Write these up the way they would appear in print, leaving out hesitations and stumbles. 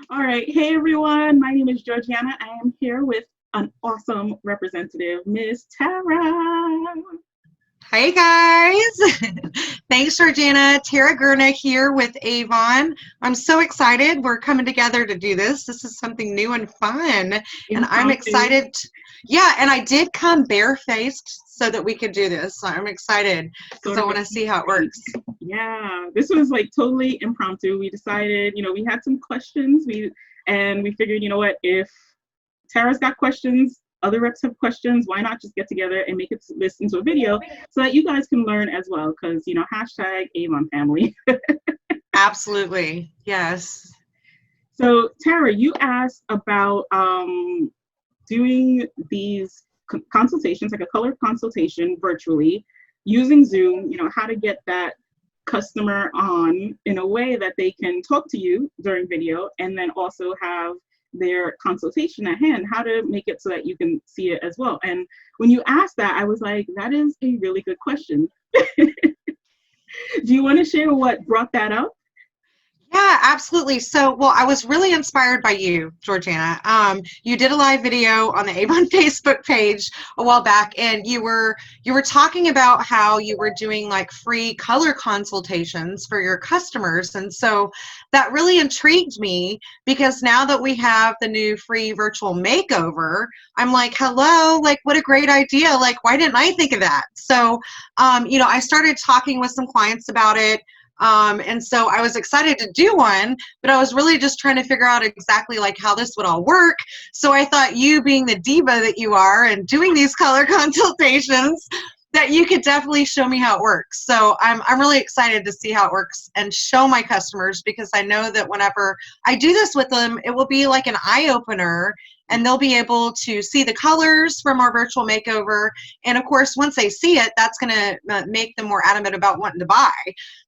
All right. Hey, everyone. My name is Georgiana. I am here with an awesome representative, Miss Tara. Hey guys, thanks Georgiana. Tara Girna here with Avon. I'm so excited. We're coming together to do this. This is something new and fun, and I'm Impromptu. excited. Yeah, and I did come barefaced so that we could do this. So I'm excited because Sort I of want a to see meet how and it greet. works. Yeah, this was like totally impromptu. We decided, we had some questions. We figured, if Tara's got questions, other reps have questions. Why not just get together and make this into a video so that you guys can learn as well? Because hashtag Avon family. Absolutely, yes. So Tara, you asked about doing these consultations, like a color consultation virtually using Zoom. How to get that customer on in a way that they can talk to you during video and then also have their consultation at hand, how to make it so that you can see it as well. And when you asked that, I was like, that is a really good question. Do you want to share what brought that up? Yeah, absolutely. So, well, I was really inspired by you, Georgiana. You did a live video on the Avon Facebook page a while back, and you were talking about how you were doing like free color consultations for your customers, and so that really intrigued me because now that we have the new free virtual makeover, I'm like, hello, like what a great idea! Like, why didn't I think of that? So, I started talking with some clients about it. And so I was excited to do one, but I was really just trying to figure out exactly like how this would all work. So I thought you being the diva that you are and doing these color consultations, that you could definitely show me how it works. So I'm really excited to see how it works and show my customers, because I know that whenever I do this with them, it will be like an eye opener and they'll be able to see the colors from our virtual makeover. And of course, once they see it, that's going to make them more adamant about wanting to buy.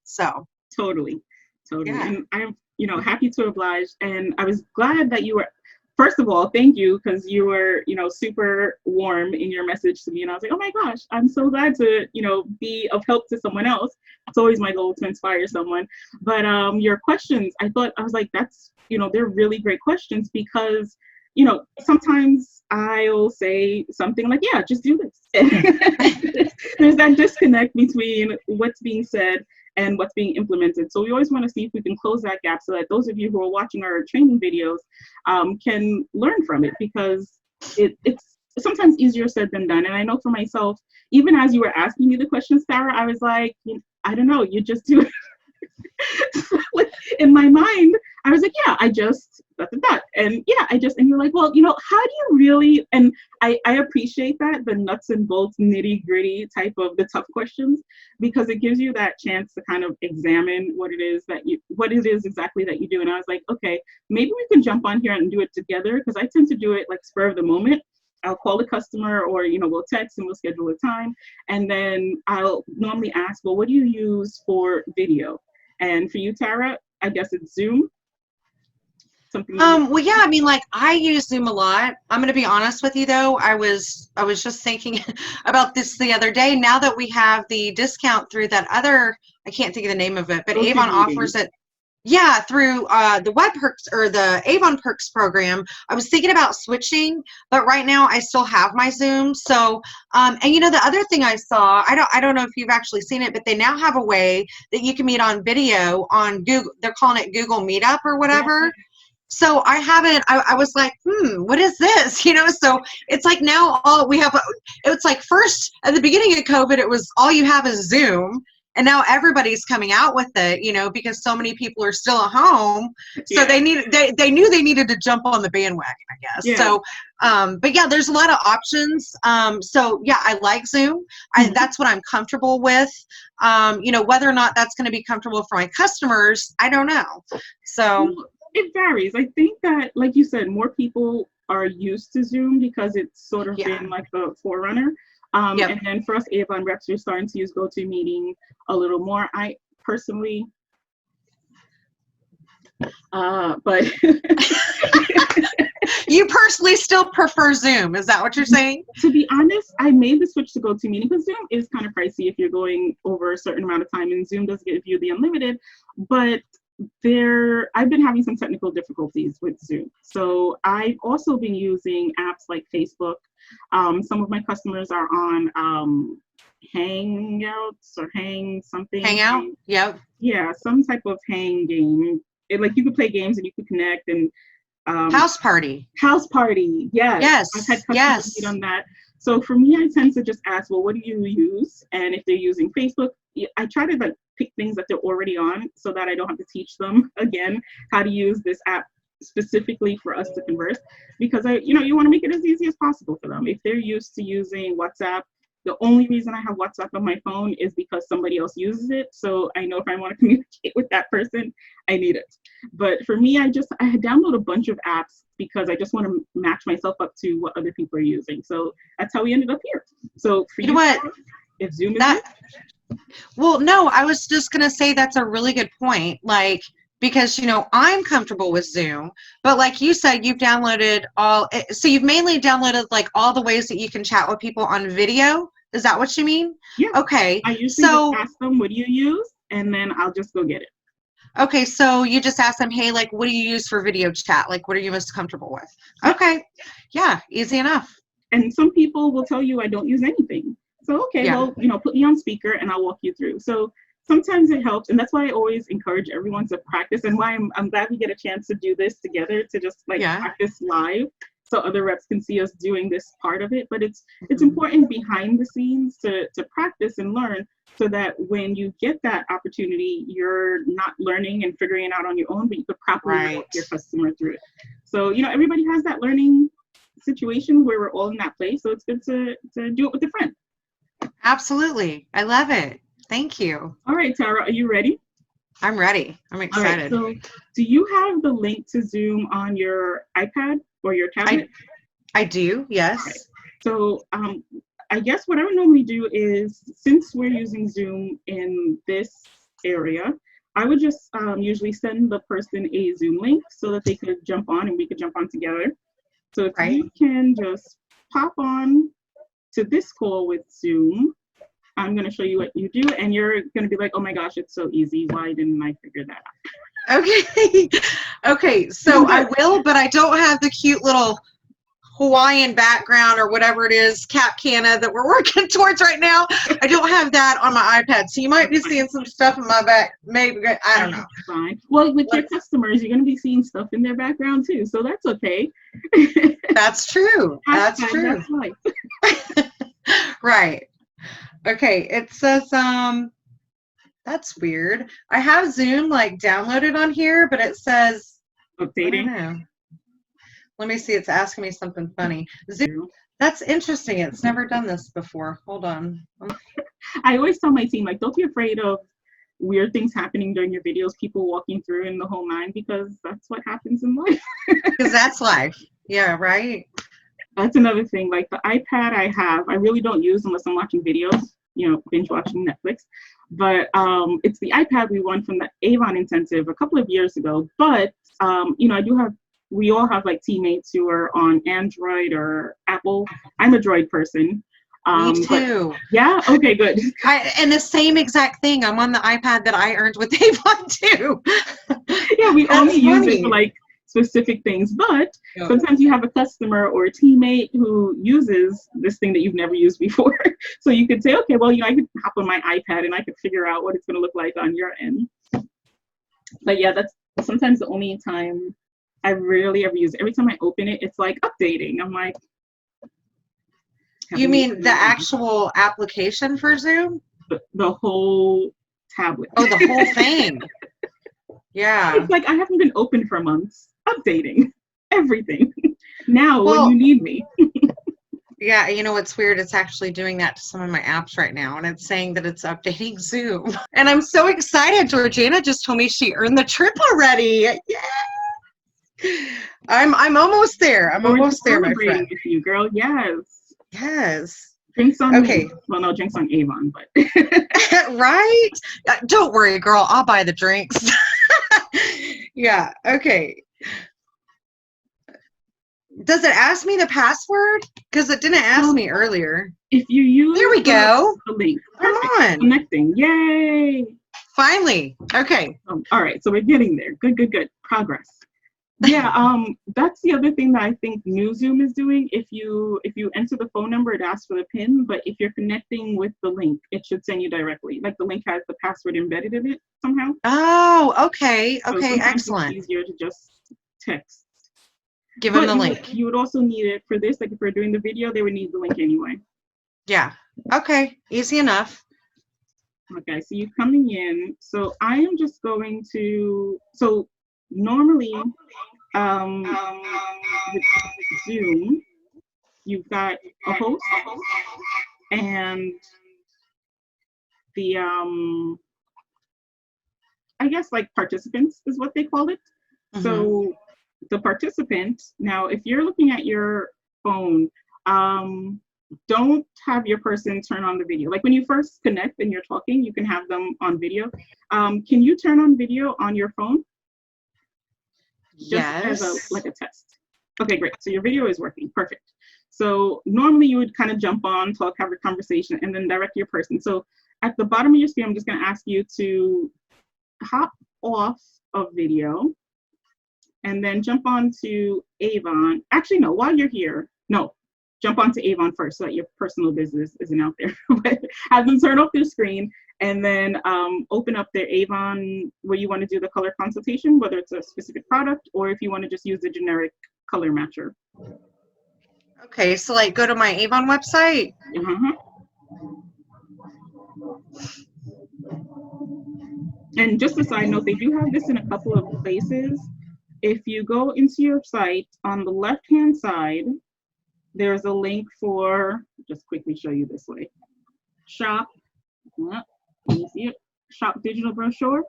So, Totally, totally. yeah. And I'm, happy to oblige. And I was glad that you were, first of all, thank you, because you were, super warm in your message to me. And I was like, oh my gosh, I'm so glad to, be of help to someone else. It's always my goal to inspire someone. But your questions, I was like, that's, they're really great questions because, sometimes I'll say something like, yeah, just do this. There's that disconnect between what's being said and what's being implemented. So we always want to see if we can close that gap so that those of you who are watching our training videos can learn from it, because it's sometimes easier said than done. And I know for myself, even as you were asking me the questions, Sarah, I was like, I don't know, you just do it. In my mind, I was like, yeah, I just that. And yeah, and you're like, well, how do you really, and I appreciate that, the nuts and bolts, nitty gritty type of the tough questions, because it gives you that chance to kind of examine what it is exactly that you do. And I was like, okay, maybe we can jump on here and do it together, because I tend to do it like spur of the moment. I'll call the customer, or we'll text and we'll schedule a time, and then I'll normally ask, well, what do you use for video? And for you, Tara, I guess it's Zoom. Something that Well, yeah, I mean, like I use Zoom a lot. I'm going to be honest with you though. I was just thinking about this the other day. Now that we have the discount through that other, I can't think of the name of it, but go to Avon offers meeting. it. Yeah, through the Web Perks or the Avon Perks program. I was thinking about switching, but right now I still have my Zoom. So, and the other thing I saw, I don't know if you've actually seen it, but they now have a way that you can meet on video on Google. They're calling it Google Meetup or Yeah. whatever. So I haven't, I was like, what is this? So it's like now all we have, it's like first at the beginning of COVID, it was all you have is Zoom. And now everybody's coming out with it, because so many people are still at home. So Yeah. they knew they needed to jump on the bandwagon, I guess. Yeah. So, but yeah, there's a lot of options. So yeah, I like Zoom. Mhm. That's what I'm comfortable with. Whether or not that's going to be comfortable for my customers, I don't know. So. Well, it varies. I think that, like you said, more people are used to Zoom because it's sort of Yeah. been like the forerunner. Yep. And then for us Avon reps, we're starting to use GoToMeeting a little more. I personally, but You personally still prefer Zoom. Is that what you're saying? to be honest, I made the switch to GoToMeeting because Zoom is kind of pricey if you're going over a certain amount of time, and Zoom does give you the unlimited. But I've been having some technical difficulties with Zoom. So I've also been using apps like Facebook. Some of my customers are on Hangouts or Hang something. Hangout? Yep. Yeah, some type of hang game. Like you could play games and you could connect and House party. House party. Yes. Yes. I've had customers Yes. meet on that. So for me, I tend to just ask, well, what do you use? And if they're using Facebook, I try to like pick things that they're already on so that I don't have to teach them again how to use this app specifically for us to converse, because you want to make it as easy as possible for them. If they're used to using WhatsApp, the only reason I have WhatsApp on my phone is because somebody else uses it. So I know if I want to communicate with that person, I need it. But for me, I download a bunch of apps because I just want to match myself up to what other people are using. So that's how we ended up here. So for you know what? If Zoom is well, no, I was just going to say that's a really good point. Like, because, I'm comfortable with Zoom, but like you said, you've downloaded so you've mainly downloaded like all the ways that you can chat with people on video. Is that what you mean? Yeah. Okay. I usually just ask them, what do you use? And then I'll just go get it. Okay. So you just ask them, hey, like, what do you use for video chat? Like, what are you most comfortable with? Okay. Yeah. Easy enough. And some people will tell you I don't use anything. So, okay, well, put me on speaker and I'll walk you through. So sometimes it helps. And that's why I always encourage everyone to practice, and why I'm glad we get a chance to do this together, to just practice live so other reps can see us doing this part of it. But it's important behind the scenes to practice and learn, so that when you get that opportunity, you're not learning and figuring it out on your own, but you could properly walk your customer through it. So, everybody has that learning situation where we're all in that place. So it's good to do it with a friend. Absolutely. I love it. Thank you. All right, Tara, are you ready? I'm ready. I'm excited. All right, so do you have the link to Zoom on your iPad or your tablet? I do, yes. Right. So I guess what I would normally do is, since we're using Zoom in this area, I would just usually send the person a Zoom link so that they could jump on and we could jump on together. So if you can just pop on to this call with Zoom, I'm going to show you what you do, and you're going to be like, oh my gosh, it's so easy. Why didn't I figure that out? Okay. Okay, so I will, but I don't have the cute little Hawaiian background or whatever it is, Cap Canna, that we're working towards right now. I don't have that on my iPad, so you might be seeing some stuff in my back. Maybe, I don't know. Fine. Well, with your customers, you're going to be seeing stuff in their background too, so that's okay. That's true. That's true. That's life. Right. Okay, it says, that's weird. I have Zoom like downloaded on here, but it says updating. I don't know. Let me see. It's asking me something funny. Zoom. That's interesting. It's never done this before. Hold on. I always tell my team, like, don't be afraid of weird things happening during your videos, people walking through in the whole nine, because that's what happens in life. Because that's life. Yeah, right. That's another thing. Like the iPad I really don't use unless I'm watching videos, binge watching Netflix. But it's the iPad we won from the Avon intensive a couple of years ago. But, we all have like teammates who are on Android or Apple. I'm a Droid person. Me too. Yeah? Okay, good. And the same exact thing. I'm on the iPad that I earned with Avon too. Yeah, we only use it for like specific things, but sometimes you have a customer or a teammate who uses this thing that you've never used before. So you could say, okay, well, I could hop on my iPad and I could figure out what it's going to look like on your end. But yeah, that's sometimes the only time I rarely ever use it. Every time I open it, it's like updating. I'm like, you mean the actual application for Zoom? The whole tablet. Oh, the whole thing. Yeah. It's like I haven't been open for months. Updating everything. Now, when you need me. Yeah, it's weird. It's actually doing that to some of my apps right now, and it's saying that it's updating Zoom. And I'm so excited. Georgina just told me she earned the trip already. Yeah. I'm almost there. I'm almost there, my friend. With you, girl. Yes. Yes. Drinks on okay. Well, no, drinks on Avon, but right? Don't worry, girl. I'll buy the drinks. Yeah. Okay. Does it ask me the password? Because it didn't ask me earlier. If you use there we go. The link. Come on. Connecting. Yay. Finally. Okay. All right, so we're getting there. Good. Progress. Yeah, that's the other thing that I think new Zoom is doing. If you enter the phone number, it asks for the PIN, but if you're connecting with the link, it should send you directly. Like the link has the password embedded in it somehow. Oh, okay. So Okay, sometimes excellent. it's easier to just text. Give them But the link. you would also need it for this. Like if we're doing the video, they would need the link anyway. Yeah. Okay, easy enough. Okay, so you're coming in. So I am just going to, so normally with Zoom, you've got a host and the, I guess like participants is what they call it. Mm-hmm. So the participant, now if you're looking at your phone, don't have your person turn on the video. Like when you first connect and you're talking, you can have them on video. Can you turn on video on your phone? Just as a test. Okay, great. So your video is working. Perfect. So normally you would kind of jump on, talk, have a conversation, and then direct your person. So at the bottom of your screen, I'm just going to ask you to hop off of video and then jump on to Avon. Actually, no, while you're here, no, jump onto Avon first so that your personal business isn't out there. But have them turn off their screen and then open up their Avon where you want to do the color consultation, whether it's a specific product or if you want to just use the generic color matcher. Okay, so like go to my Avon website. And just a side note, they do have this in a couple of places. If you go into your site, on the left-hand side, there's a link for, just quickly show you this way, shop, let me see it, shop digital brochure,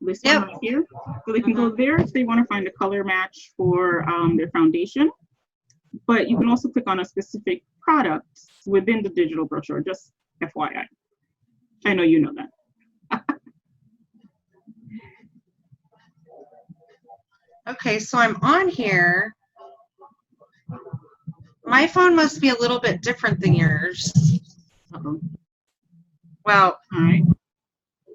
this one right here. So they can go there if they want to find a color match for their foundation. But you can also click on a specific product within the digital brochure, just FYI. I know you know that. Okay, so I'm on here. My phone must be a little bit different than yours. Well, all right.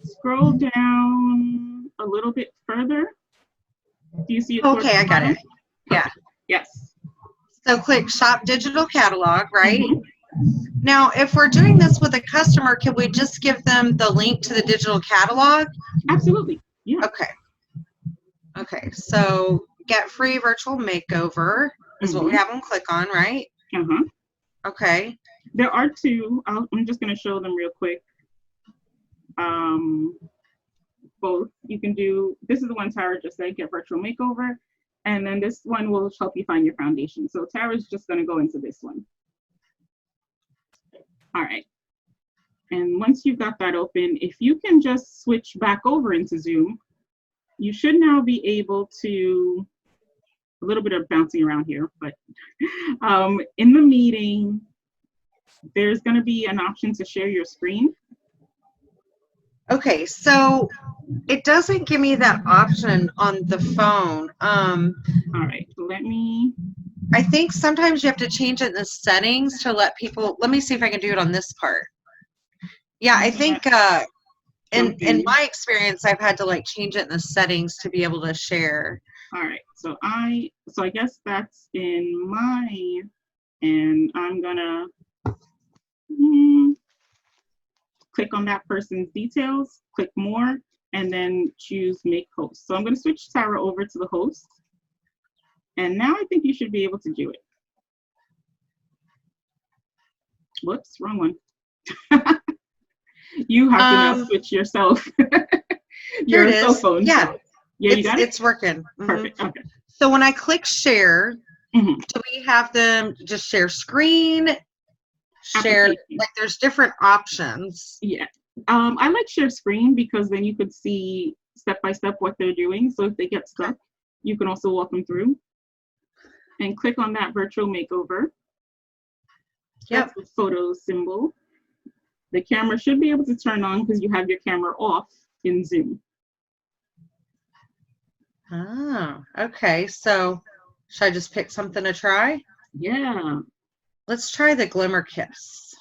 Scroll down a little bit further. Do you see it? Okay, I got it. Yeah. Yes. So click Shop Digital Catalog, right? Now, if we're doing this with a customer, can we just give them the link to the digital catalog? Absolutely. Yeah. Okay. Okay, so get free virtual makeover is what we have them click on, right? Okay. There are two. I'm just going to show them real quick. Both. You can do, this is the one Tara just said, get virtual makeover. And then this one will help you find your foundation. So Tara's just going to go into this one. All right. And once you've got that open, if you can just switch back over into Zoom, you should now be able to, a little bit of bouncing around here, but in the meeting, there's going to be an option to share your screen. Okay, so it doesn't give me that option on the phone. All right, let me. I think sometimes you have to change it in the settings to let people, let me see if I can do it on this part. Yeah, I think in my experience, I've had to like change it in the settings to be able to share. All right, so I guess that's in my, and I'm gonna click on that person's details, click more, and then choose make host. So I'm gonna switch Tara over to the host. And now I think you should be able to do it. Whoops, wrong one. You have to now switch yourself. Your cell phone. Yeah. Yeah, you got it? It's working. Perfect. Okay. So when I click share, do we have them just share screen? Share, like there's different options. Yeah. I like share screen because then you could see step by step what they're doing. So if they get stuck, you can also walk them through. And click on that virtual makeover. That's the photo symbol. The camera should be able to turn on because you have your camera off in Zoom. Oh, okay. So should I just pick something to try? Yeah. Let's try the Glimmer Kiss.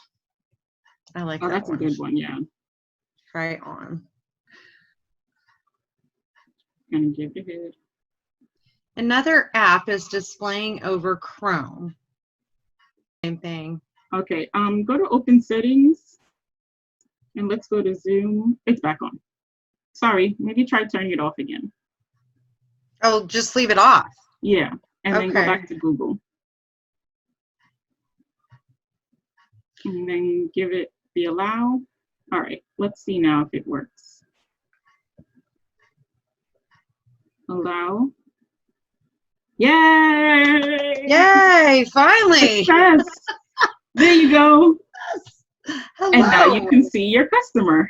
I like that. That's one. A good one, yeah. Try it on. And give it. Another app is displaying over Chrome. Same thing. Okay, go to open settings and let's go to Zoom. It's back on. Sorry, maybe try turning it off again. Oh, just leave it off. Yeah, and then go Okay. back to Google. And then give it the allow. All right, let's see now if it works. Allow. Yay! Yay, finally. Success. There you go. Hello. And now you can see your customer.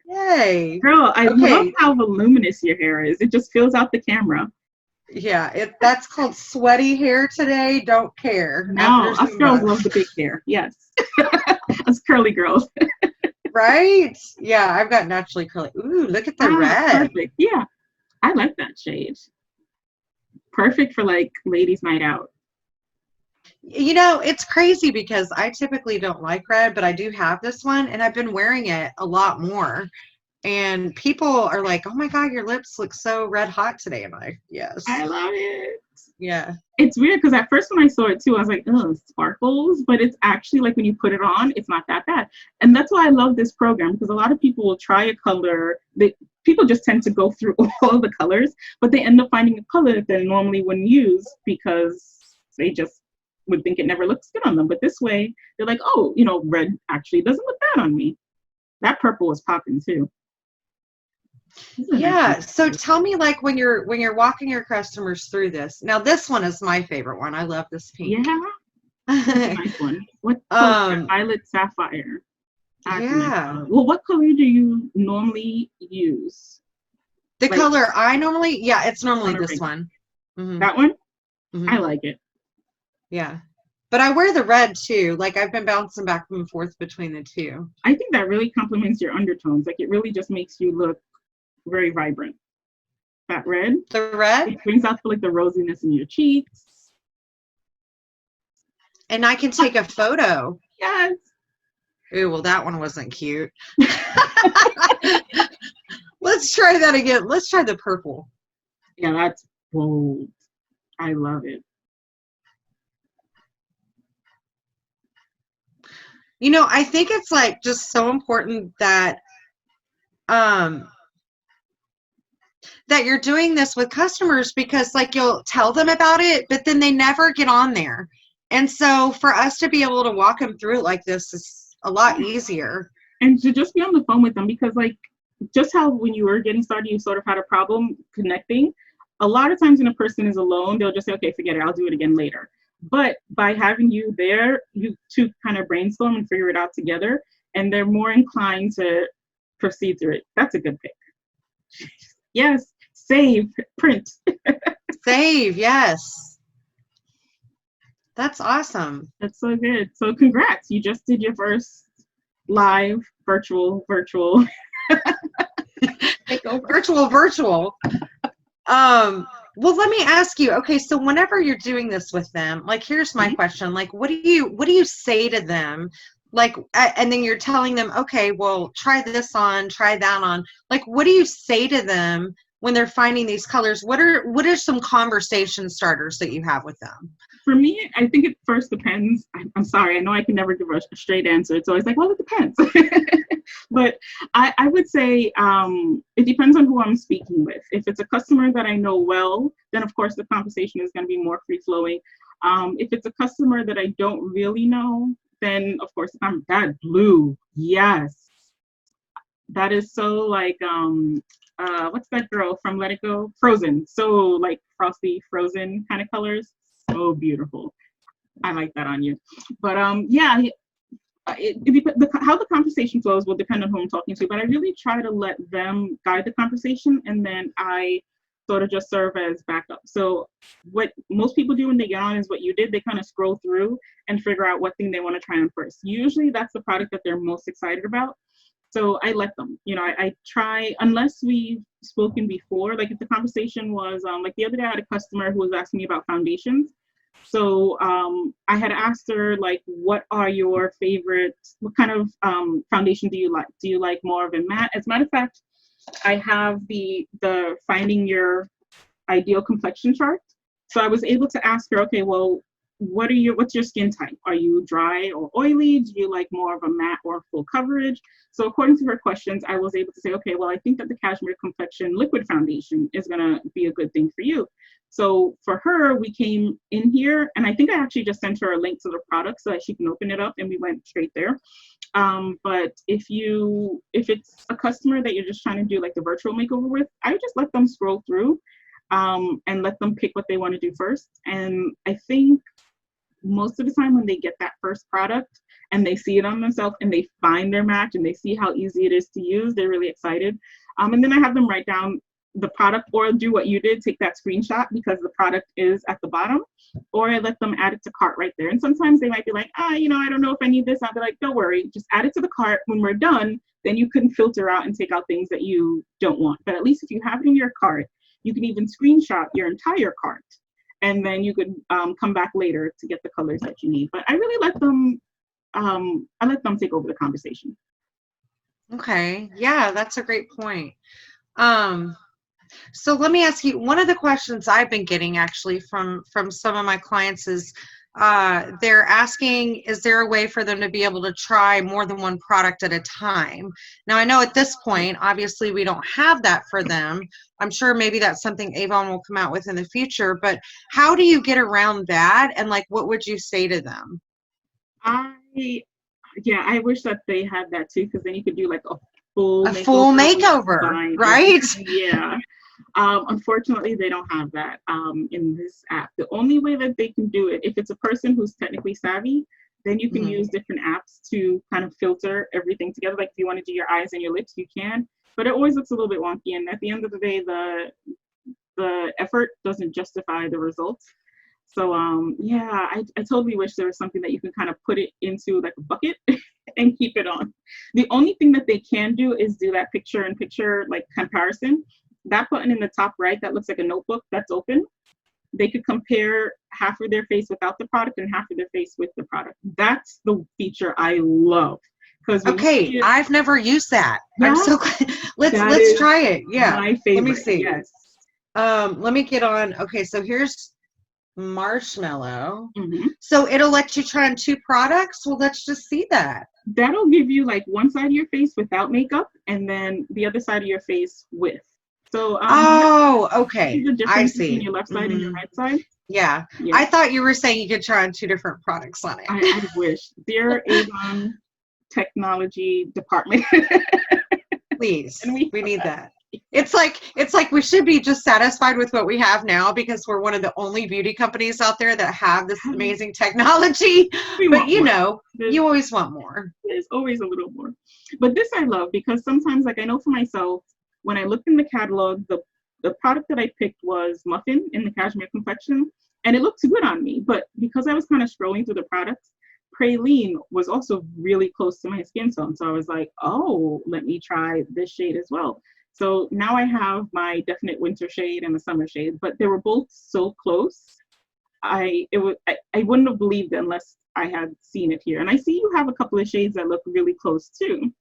Yay. Girl, I Okay. love how voluminous your hair is. It just fills out the camera. Yeah, that's called sweaty hair today. Don't care. No, us girls love the big hair. Yes. Us curly girls. Right? Yeah, I've got naturally curly. Ooh, look at the red. Perfect. Yeah. I like that shade. Perfect for like ladies' night out. You know, it's crazy because I typically don't like red, but I do have this one and I've been wearing it a lot more. And people are like, oh my God, your lips look so red hot today. And yes. I love it. Yeah. It's weird because at first when I saw it too, I was like, oh, sparkles. But it's actually like when you put it on, it's not that bad. And that's why I love this program because a lot of people will try a color. People just tend to go through all the colors, but they end up finding a color that they normally wouldn't use because they just would think it never looks good on them. But this way, they're like, oh, red actually doesn't look bad on me. That purple was popping too. Yeah. So tell me, like, when you're walking your customers through this. Now, this one is my favorite one. I love this pink. Yeah. That's a nice one. What color? Violet sapphire. Yeah. Well, what color do you normally use? The color I normally, it's normally this one. Mm-hmm. That one? Mm-hmm. I like it. Yeah. But I wear the red too. Like I've been bouncing back and forth between the two. I think that really complements your undertones. Like it really just makes you look very vibrant. That red. The red? It brings out like the rosiness in your cheeks. And I can take a photo. Yes. Ooh, well, that one wasn't cute. Let's try that again. Let's try the purple. Yeah, that's bold. I love it. You know, I think it's like just so important that that you're doing this with customers because like you'll tell them about it, but then they never get on there. And so for us to be able to walk them through it like this is a lot easier. And to just be on the phone with them because like just how when you were getting started, you sort of had a problem connecting. A lot of times when a person is alone, they'll just say, okay, forget it. I'll do it again later. But by having you there, you two kind of brainstorm and figure it out together. And they're more inclined to proceed through it. That's a good pick. Yes. Save. Print. Save. Yes. That's awesome. That's so good. So congrats. You just did your first live virtual virtual well, let me ask you, okay, so whenever you're doing this with them, like here's my question, like what do you say to them, like and then you're telling them, okay, well, try this on, try that on, like what do you say to them when they're finding these colors? What are some conversation starters that you have with them? For me, I think it first depends. I'm sorry, I know I can never give a straight answer. It's always like, well, it depends. But I would say it depends on who I'm speaking with. If it's a customer that I know well, then of course the conversation is going to be more free-flowing. If it's a customer that I don't really know, then of course I'm that blue. Yes. That is so like, what's that girl from Let It Go? Frozen. So like frosty, frozen kind of colors. So beautiful. I like that on you. But yeah, how the conversation flows will depend on who I'm talking to, but I really try to let them guide the conversation, and then I sort of just serve as backup. So what most people do when they get on is what you did. They kind of scroll through and figure out what thing they want to try on first. Usually that's the product that they're most excited about. So I let them, I try, unless we've spoken before, like if the conversation was, like the other day I had a customer who was asking me about foundations. So I had asked her, like, what are your favorite, what kind of foundation do you like? Do you like more of a matte? As a matter of fact, I have the finding your ideal complexion chart. So I was able to ask her, okay, well, what's your skin type? Are you dry or oily? Do you like more of a matte or full coverage? So according to her questions, I was able to say, okay, well, I think that the Cashmere Complexion liquid foundation is gonna be a good thing for you. So for her, we came in here, and I think I actually just sent her a link to the product so that she can open it up, and we went straight there. But if it's a customer that you're just trying to do like the virtual makeover with, I would just let them scroll through and let them pick what they want to do first. And I think most of the time when they get that first product and they see it on themselves and they find their match and they see how easy it is to use, they're really excited. And then I have them write down the product, or do what you did, take that screenshot because the product is at the bottom, or I let them add it to cart right there. And sometimes they might be like, I don't know if I need this. I'll be like, don't worry, just add it to the cart. When we're done, then you can filter out and take out things that you don't want. But at least if you have it in your cart, you can even screenshot your entire cart, and then you could come back later to get the colors that you need. But I really let them, take over the conversation. Okay, yeah, that's a great point. So let me ask you, one of the questions I've been getting actually from some of my clients is they're asking, is there a way for them to be able to try more than one product at a time? Now, I know at this point, obviously, we don't have that for them. I'm sure maybe that's something Avon will come out with in the future, but how do you get around that? And like, what would you say to them? I wish that they had that too, because then you could do like a A makeover. full makeover, right? Yeah. Unfortunately, they don't have that in this app. The only way that they can do it, if it's a person who's technically savvy, then you can use different apps to kind of filter everything together. Like if you want to do your eyes and your lips, you can, but it always looks a little bit wonky. And at the end of the day, the effort doesn't justify the results. So I totally wish there was something that you can kind of put it into like a bucket and keep it on. The only thing that they can do is do that picture in picture like comparison. That button in the top right that looks like a notebook that's open, they could compare half of their face without the product and half of their face with the product. That's the feature I love. Okay, I've never used that. Yeah? I'm so glad. Let's try it. Yeah. My favorite. Let me see. Yes. Let me get on. Okay, so here's Marshmallow. So it'll let you try on two products. Well, let's just see that. That'll give you like one side of your face without makeup and then the other side of your face with. So okay. I see. Between your left side and your right side. Yeah. I thought you were saying you could try on two different products on it. I wish. Dear Avon technology department. Please. We need that. It's like we should be just satisfied with what we have now because we're one of the only beauty companies out there that have this amazing technology. But you always want more. There's always a little more. But this I love because sometimes, like I know for myself, when I looked in the catalog, the product that I picked was Muffin in the Cashmere Complexion, and it looked good on me. But because I was kind of scrolling through the products, Praline was also really close to my skin tone. So I was like, oh, let me try this shade as well. So now I have my definite winter shade and the summer shade, but they were both so close. I wouldn't have believed it unless I had seen it here. And I see you have a couple of shades that look really close too.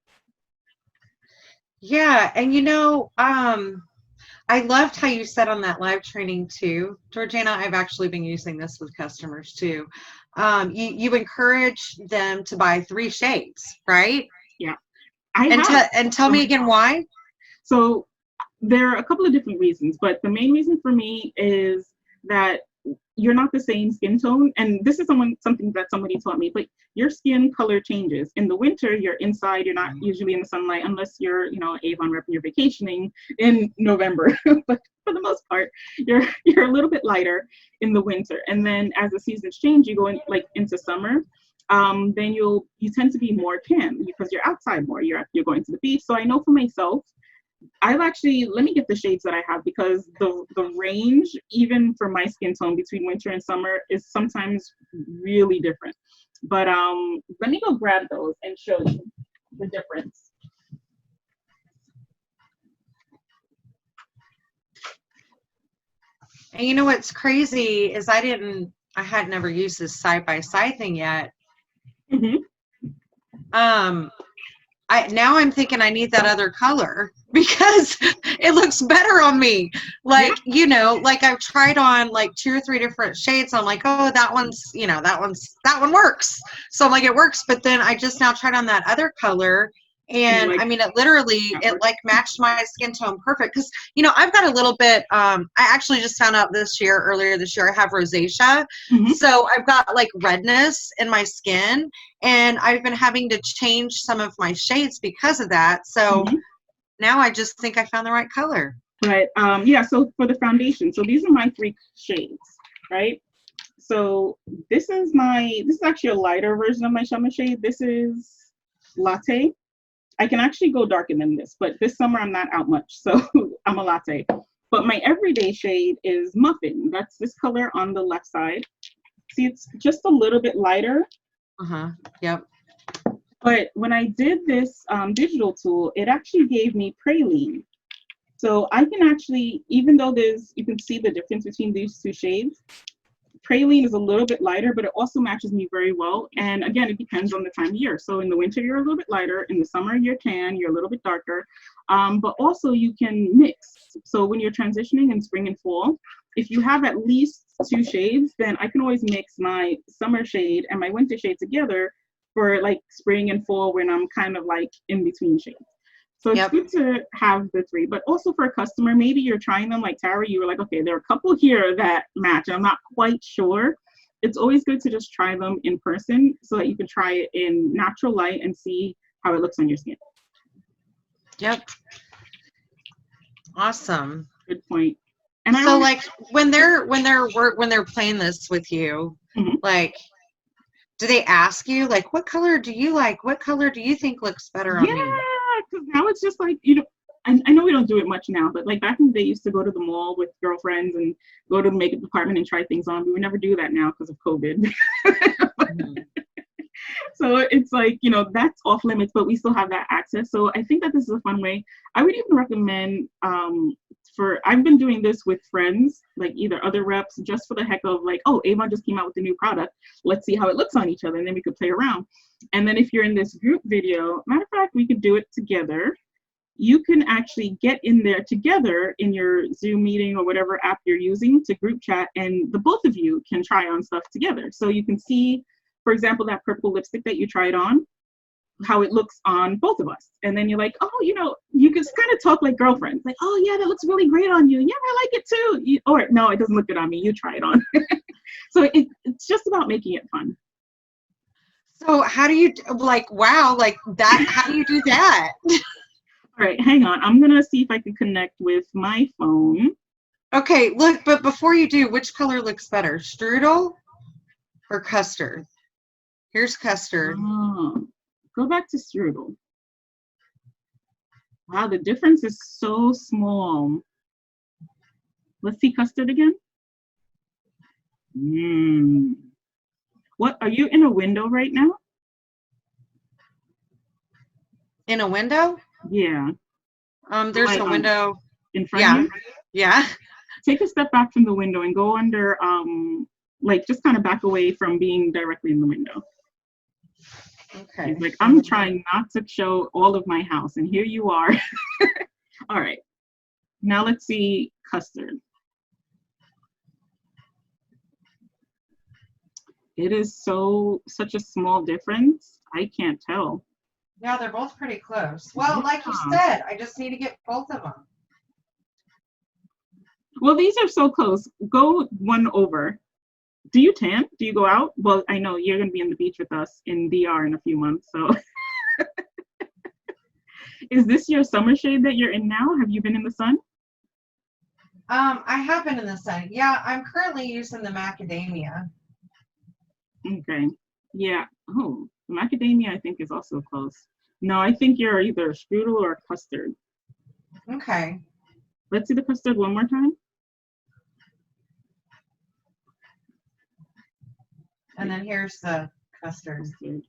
Yeah, and I loved how you said on that live training too, Georgiana. I've actually been using this with customers too. You encourage them to buy 3 shades, right? Yeah. And tell me again why. So there are a couple of different reasons, but the main reason for me is that you're not the same skin tone. And this is something that somebody taught me, but your skin color changes. In the winter, you're inside, you're not usually in the sunlight unless you're, Avon rep and you're vacationing in November. But for the most part, you're a little bit lighter in the winter. And then as the seasons change, you go into summer. Then you tend to be more tan because you're outside more. You're going to the beach. So I know for myself, let me get the shades that I have because the range, even for my skin tone between winter and summer, is sometimes really different. But let me go grab those and show you the difference. And you know what's crazy is I had never used this side-by-side thing yet. now I'm thinking I need that other color because it looks better on me. Like, you know, like I've tried on like 2 or 3 different shades. I'm like, oh, that one's, you know, that one works. So I'm like, it works. But then I just now tried on that other color. And like, I mean, it literally, it like matched my skin tone perfect. Cause you know, I've got a little bit, I actually just found out earlier this year, I have rosacea. mm-hmm. So I've got like redness in my skin, and I've been having to change some of my shades because of that. So Mm-hmm. now I just think I found the right color. Right. Yeah. So for the foundation, so these are my 3 shades, right? So this is actually a lighter version of my summer shade. This is latte. I can actually go darker than this, but this summer I'm not out much, so I'm a latte. But my everyday shade is muffin. That's this color on the left side. See, it's just a little bit lighter. Yep. But when I did this digital tool, it actually gave me praline. So I can actually, even though you can see the difference between these 2 shades, praline is a little bit lighter, but it also matches me very well. And again, it depends on the time of year. So in the winter, you're a little bit lighter. In the summer, you're tan, you're a little bit darker. But also you can mix. So when you're transitioning in spring and fall, if you have at least 2 shades, then I can always mix my summer shade and my winter shade together for like spring and fall when I'm kind of like in between shades. So it's good to have the 3, but also for a customer, maybe you're trying them like Tara, you were like, okay, there are a couple here that match. I'm not quite sure. It's always good to just try them in person so that you can try it in natural light and see how it looks on your skin. Yep. Awesome. Good point. And so like when they're playing this with you, mm-hmm. like, do they ask you like, what color do you like? What color do you think looks better on me? Yeah, because now it's just like, you know, I know we don't do it much now, but like back in the day, used to go to the mall with girlfriends and go to the makeup department and try things on. We would never do that now because of COVID. Mm-hmm. So it's like, you know, that's off limits, but we still have that access. So I think that this is a fun way. I would even recommend I've been doing this with friends, like either other reps, just for the heck of like, oh, Avon just came out with a new product. Let's see how it looks on each other. And then we could play around. And then if you're in this group video, matter of fact, we could do it together. You can actually get in there together in your Zoom meeting or whatever app you're using to group chat, and the both of you can try on stuff together. So you can see, for example, that purple lipstick that you tried on, how it looks on both of us. And then you're like, oh, you know, you can kind of talk like girlfriends, like, oh yeah, that looks really great on you. Yeah, I like it too. Or no, it doesn't look good on me. You try it on. So it's just about making it fun. So how do you, like, wow, like that, how do you do that? All right, hang on. I'm going to see if I can connect with my phone. Okay, look, but before you do, which color looks better, strudel or custard? Here's custard. Oh, go back to strudel. Wow, the difference is so small. Let's see custard again. What, are you in a window right now? In a window? Yeah. There's a window in front of you. Yeah. Take a step back from the window and go under, like just kind of back away from being directly in the window. Okay. He's like, I'm trying not to show all of my house, and here you are. All right. Now let's see custard. It is such a small difference. I can't tell. Yeah, they're both pretty close. Well, like you said, I just need to get both of them. Well, these are so close. Go one over. Do you tan? Do you go out? Well, I know you're going to be on the beach with us in DR in a few months, so. Is this your summer shade that you're in now? Have you been in the sun? I have been in the sun. Yeah, I'm currently using the macadamia. Okay. Yeah. Oh, the macadamia I think is also close. No, I think you're either strudel or custard. Okay. Let's see the custard one more time. And then here's the custard. You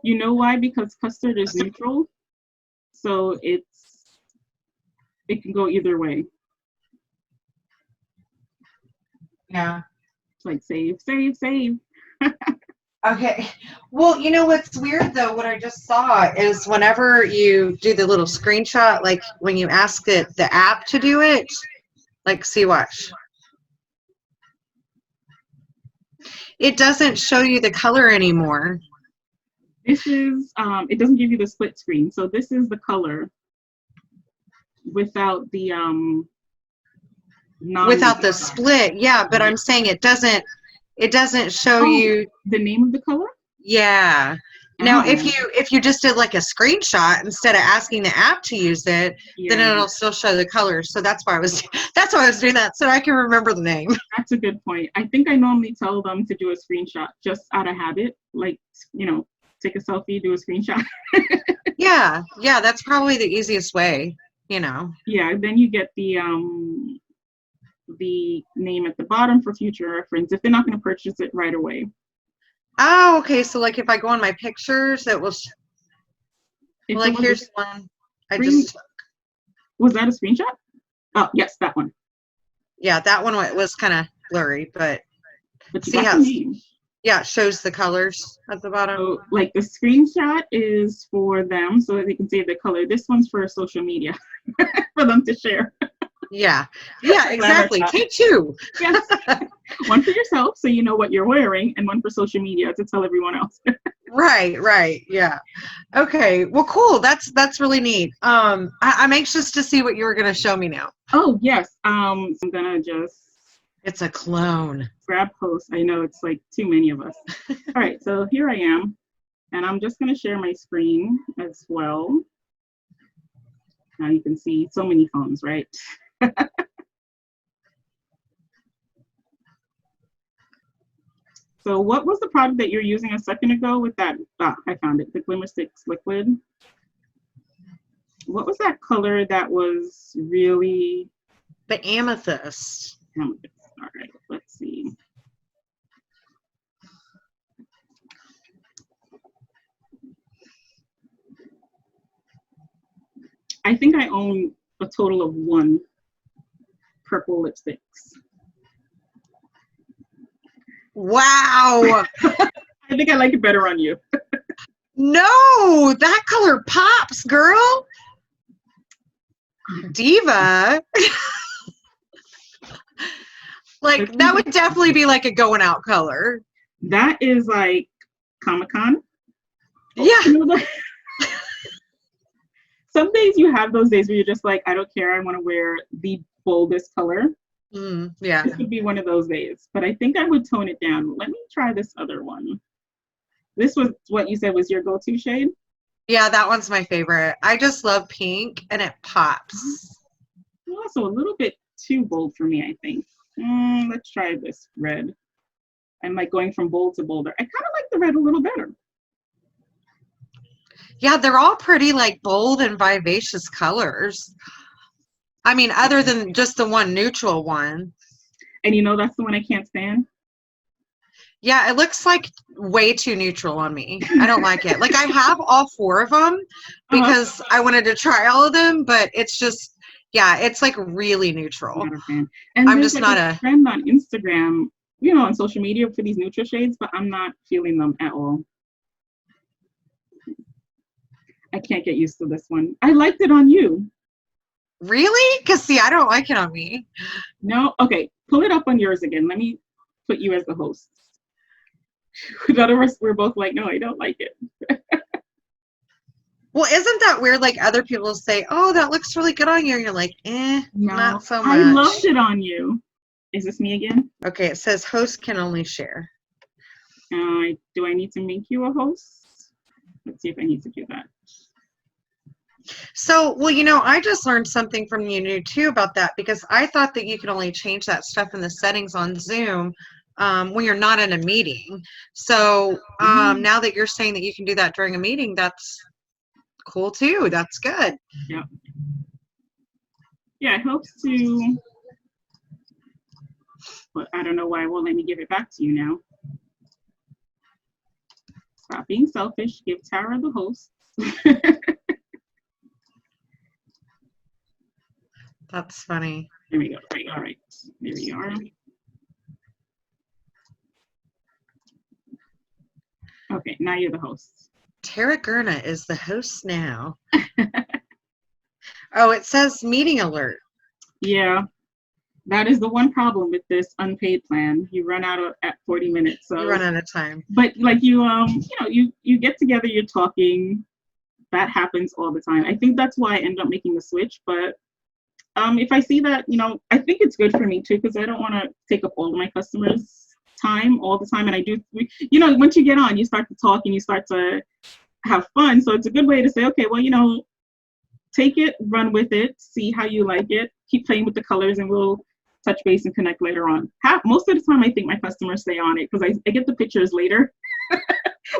know why? Because custard is neutral, so it can go either way. Yeah. It's like save, save, save. Okay. Well, you know what's weird though, what I just saw is whenever you do the little screenshot, like when you ask the app to do it, like see watch. It doesn't show you the color anymore. This is, it doesn't give you the split screen. So this is the color without the Without the split, yeah, but I'm saying it doesn't show you the name of the color. Yeah. Now, if you just did like a screenshot instead of asking the app to use it, then it'll still show the colors. So that's why I was doing that, so I can remember the name. That's a good point. I think I normally tell them to do a screenshot just out of habit, like, you know, take a selfie, do a screenshot. Yeah, that's probably the easiest way, you know. Yeah, then you get the name at the bottom for future reference if they're not going to purchase it right away. Oh, okay. So like if I go on my pictures, it will like here's one I just took. Was that a screenshot? Oh, yes, that one. Yeah, that one was kind of blurry, but see how it shows the colors at the bottom. So, like the screenshot is for them so that they can save the color. This one's for social media for them to share. Yeah, exactly. Take two. Yes. One for yourself so you know what you're wearing, and one for social media to tell everyone else. Right. Yeah. Okay. Well, cool. That's really neat. I'm anxious to see what you were going to show me now. Oh, yes. I'm going to just... It's a clone. Grab post. I know it's like too many of us. All right. So here I am, and I'm just going to share my screen as well. Now you can see so many phones, right? So what was the product that you're using a second ago with that? I found it, the Glimmer Sticks liquid. What was that color that was really? The amethyst. Amethyst. All right, let's see. I think I own a total of 1 purple lipsticks. Wow. I think I like it better on you. No, that color pops, girl. Diva. Like that would definitely be like a going out color. That is like Comic-Con. Yeah. Some days you have those days where you're just like, I don't care, I want to wear the boldest color. Yeah. This would be one of those days, but I think I would tone it down. Let me try this other one. This was what you said was your go-to shade? Yeah, that one's my favorite. I just love pink and it pops. Also a little bit too bold for me, I think. Let's try this red. I'm like going from bold to bolder. I kind of like the red a little better. Yeah, they're all pretty like bold and vivacious colors. I mean, other than just the one neutral one. And you know, that's the one I can't stand. Yeah, it looks like way too neutral on me. I don't like it. Like I have all 4 of them because I wanted to try all of them, but it's just, yeah, it's like really neutral. Not a fan. And I'm just not a trend on Instagram, you know, on social media for these neutral shades, but I'm not feeling them at all. I can't get used to this one. I liked it on you. Really? Because see, I don't like it on me. No? Okay, pull it up on yours again. Let me put you as the host. The other of us, we're both like, no, I don't like it. Well, isn't that weird? Like other people say, oh, that looks really good on you. And you're like, no, not so much. I loved it on you. Is this me again? Okay, it says host can only share. Do I need to make you a host? Let's see if I need to do that. So, well, you know, I just learned something from you too about that because I thought that you could only change that stuff in the settings on Zoom when you're not in a meeting. So now that you're saying that you can do that during a meeting, that's cool too. That's good. Yeah. Yeah, it helps to, but I don't know why it won't let me give it back to you now. Stop being selfish. Give Tara the host. That's funny. There we go. All right. There we are. Okay, now you're the host. Tara Girna is the host now. Oh, it says meeting alert. Yeah, that is the one problem with this unpaid plan. You run out at 40 minutes. You So, run out of time. but like you get together, you're talking. That happens all the time. I think that's why I end up making the switch. But if I see that, I think it's good for me too, because I don't want to take up all of my customers' time all the time. And I do, once you get on, you start to talk and you start to have fun. So it's a good way to say, okay, well, take it, run with it, see how you like it, keep playing with the colors, and we'll touch base and connect later on. Most of the time, I think my customers stay on it because I get the pictures later.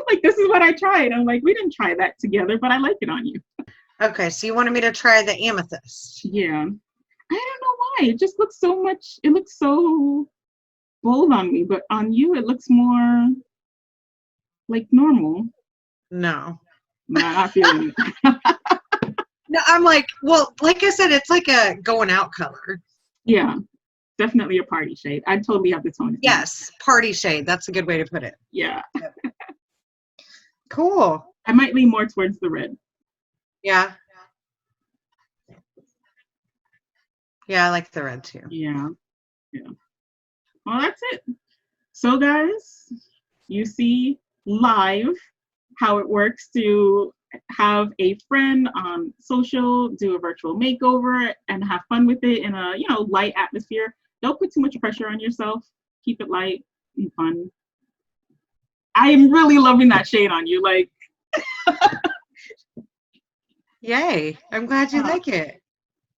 Like, this is what I tried. I'm like, we didn't try that together, but I like it on you. Okay, so you wanted me to try the amethyst. Yeah. I don't know why. It just looks it looks so bold on me, but on you, it looks more like normal. No. Nah, not feeling it. No, I'm like, well, like I said, it's like a going out color. Yeah, definitely a party shade. I totally have the tone. Yes, party shade. That's a good way to put it. Yeah. Cool. I might lean more towards the red. Yeah. Yeah, I like the red too. Yeah. Yeah. Well, that's it. So, guys, you see live how it works to have a friend on social, do a virtual makeover, and have fun with it in a light atmosphere. Don't put too much pressure on yourself. Keep it light and fun. I am really loving that shade on you. Like, yay! I'm glad you like it.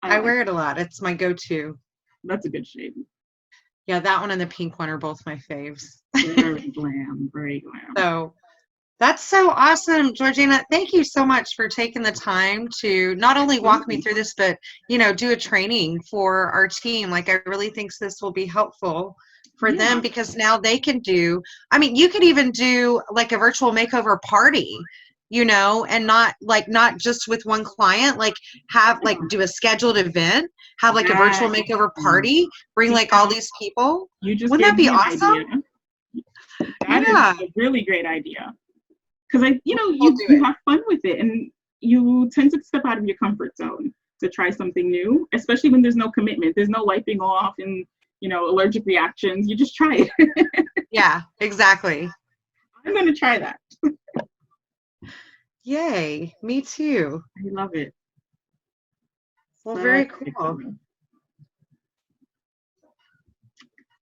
I wear it a lot. It's my go-to. That's a good shade. Yeah, that one and the pink one are both my faves. Very glam, very glam. So that's so awesome, Georgina. Thank you so much for taking the time to not only walk me through this, but do a training for our team. Like, I really think this will be helpful for them, because now they can do, you could even do like a virtual makeover party, and not just with one client, like have like do a scheduled event, have like a virtual makeover party, bring like all these people. Wouldn't that be awesome? That is a really great idea. Because you have fun with it, and you tend to step out of your comfort zone to try something new, especially when there's no commitment. There's no wiping off and allergic reactions. You just try it. Yeah, exactly. I'm gonna try that. Yay, me too. I love it. Well, very cool.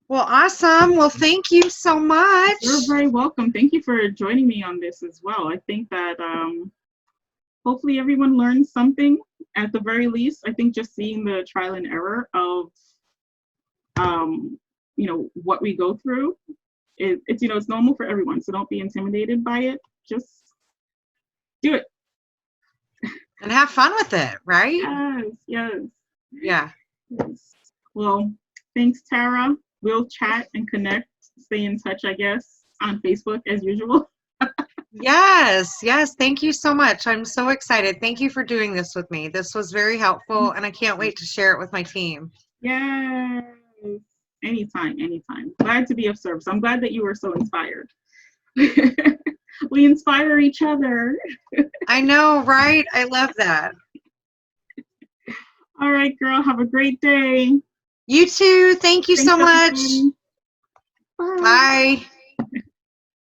Well, awesome. Well, thank you so much. You're very welcome. Thank you for joining me on this as well. I think that hopefully everyone learns something at the very least. I think just seeing the trial and error of what we go through, it's normal for everyone. So don't be intimidated by it. Just do it. And have fun with it, right? Yes. Yeah. Yes. Well, thanks, Tara. We'll chat and connect, stay in touch, I guess, on Facebook as usual. Yes. Thank you so much. I'm so excited. Thank you for doing this with me. This was very helpful, and I can't wait to share it with my team. Yes. Anytime. Glad to be of service. I'm glad that you were so inspired. We inspire each other. I know, right? I love that. All right, girl. Have a great day. You too. Thank you so much. Bye. Bye.